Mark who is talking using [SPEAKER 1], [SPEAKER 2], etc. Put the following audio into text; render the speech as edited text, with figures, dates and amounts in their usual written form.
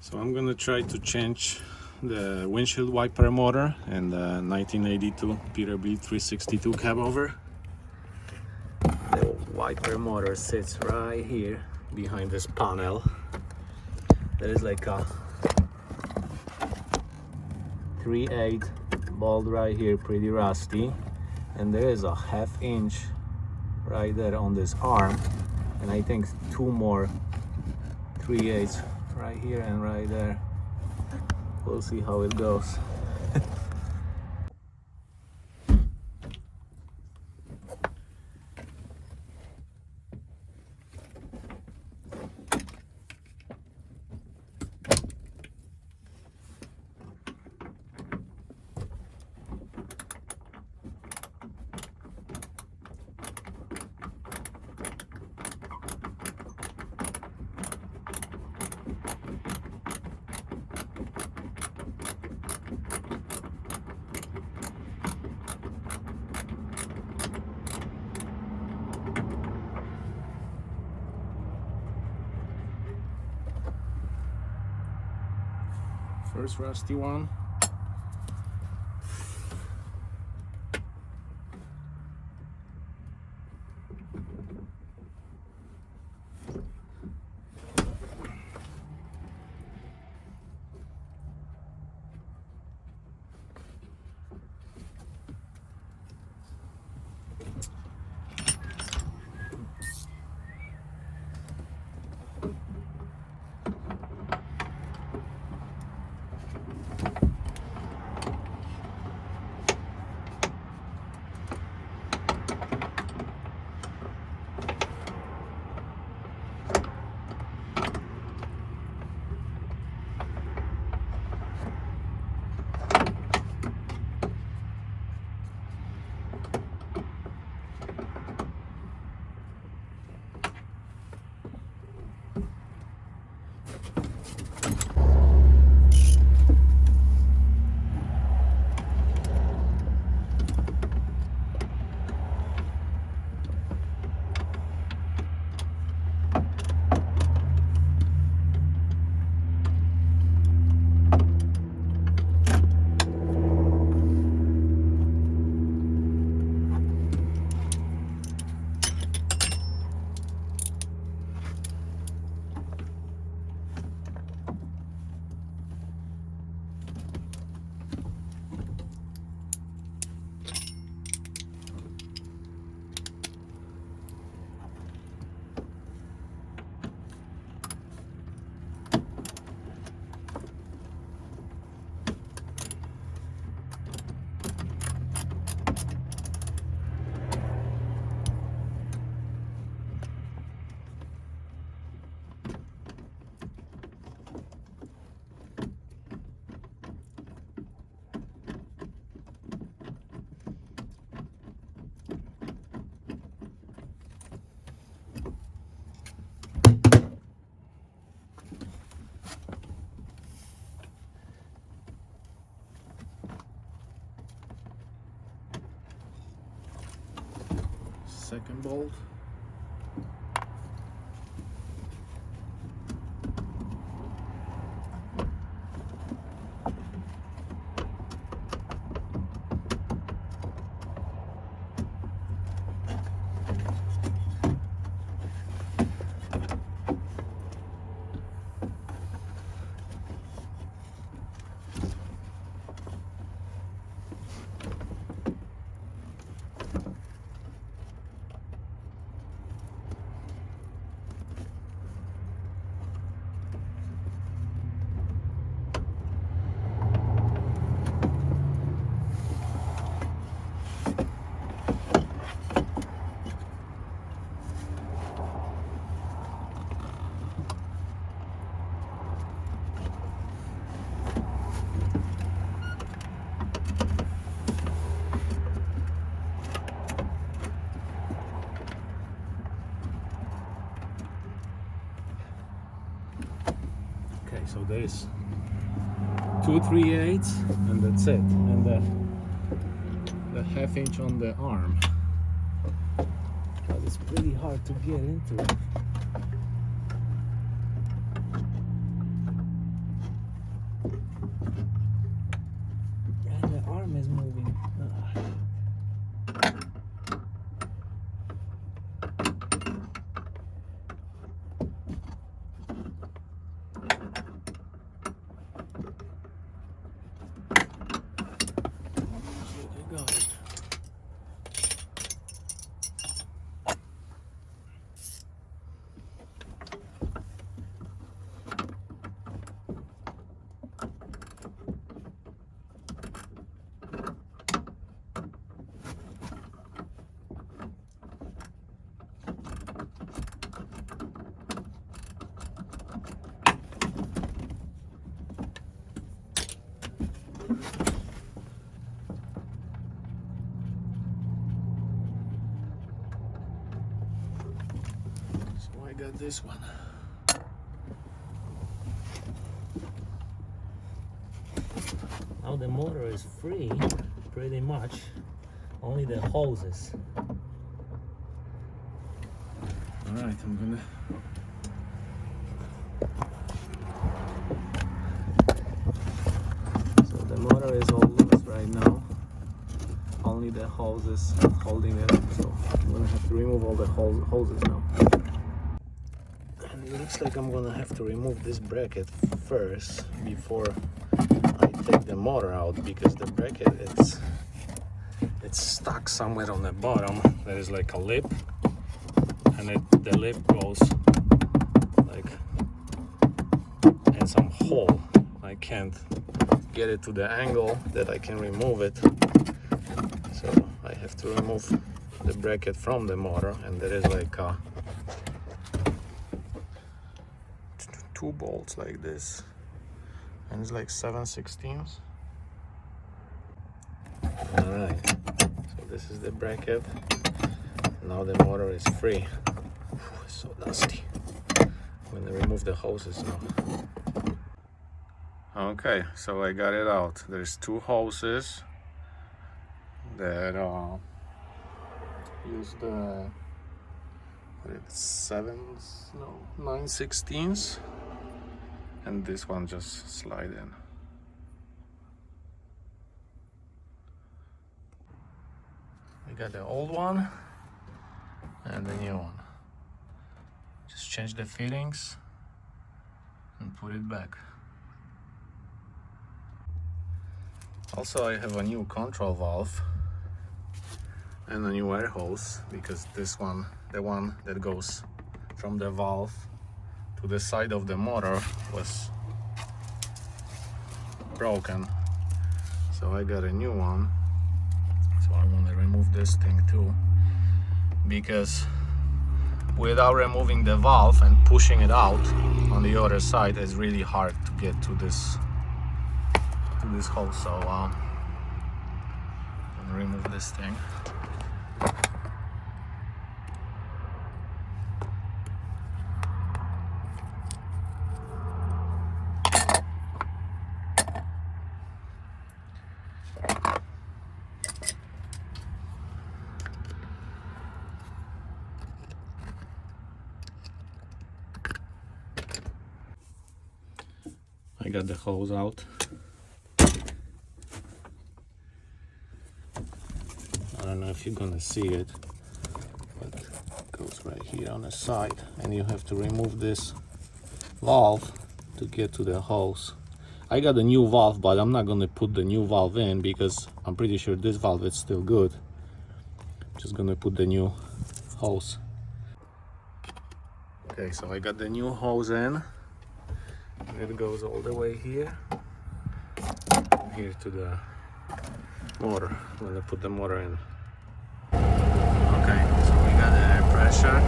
[SPEAKER 1] So I'm gonna try to change the windshield wiper motor in the 1982 Peterbilt 362 Cabover. The wiper motor sits right here behind this panel. There is like a 3/8 bolt right here, pretty rusty, and there is a 1/2 inch right there on this arm, and I think 2 more 3/8 right here and right there. We'll see how it goes. First rusty one. Second bolt. Okay, so there's 2 3/8 and that's it, and the 1/2 inch on the arm, but it's pretty hard to get into it. And the arm is moving. I got this one. Now the motor is free, pretty much. Only the hoses. Alright, I'm gonna... So the motor is all loose right now. Only the hoses holding it up, so I'm gonna have to remove all the hoses now. And it looks like I'm gonna have to remove this bracket first before I take the motor out, because the bracket it's stuck somewhere on the bottom. There is like a lip, and the lip goes like in some hole. I can't get it to the angle that I can remove it, so I have to remove the bracket from the motor. And there is like two bolts like this, and it's like 7/16. All right, so this is the bracket. Now the motor is free. It's so dusty. I'm gonna remove the hoses now. Okay, so I got it out. There's two hoses that use the 9/16, and this one just slide in. We got the old one and the new one. Just change the fittings and put it back. Also, I have a new control valve and a new air hose, because this one, the one that goes from the valve to the side of the motor, was broken. So I got a new one. So I want to remove this thing too, because without removing the valve and pushing it out on the other side, it's really hard to get to this hole. So I'm gonna remove this thing. I got the hose out. I don't know if you're gonna see it, but it goes right here on the side, and you have to remove this valve to get to the hose. I got a new valve, but I'm not gonna put the new valve in because I'm pretty sure this valve is still good. Just gonna put the new hose. Okay, so I got the new hose in. It goes all the way here to the motor. I'm gonna put the motor in. Okay, so we got the air pressure.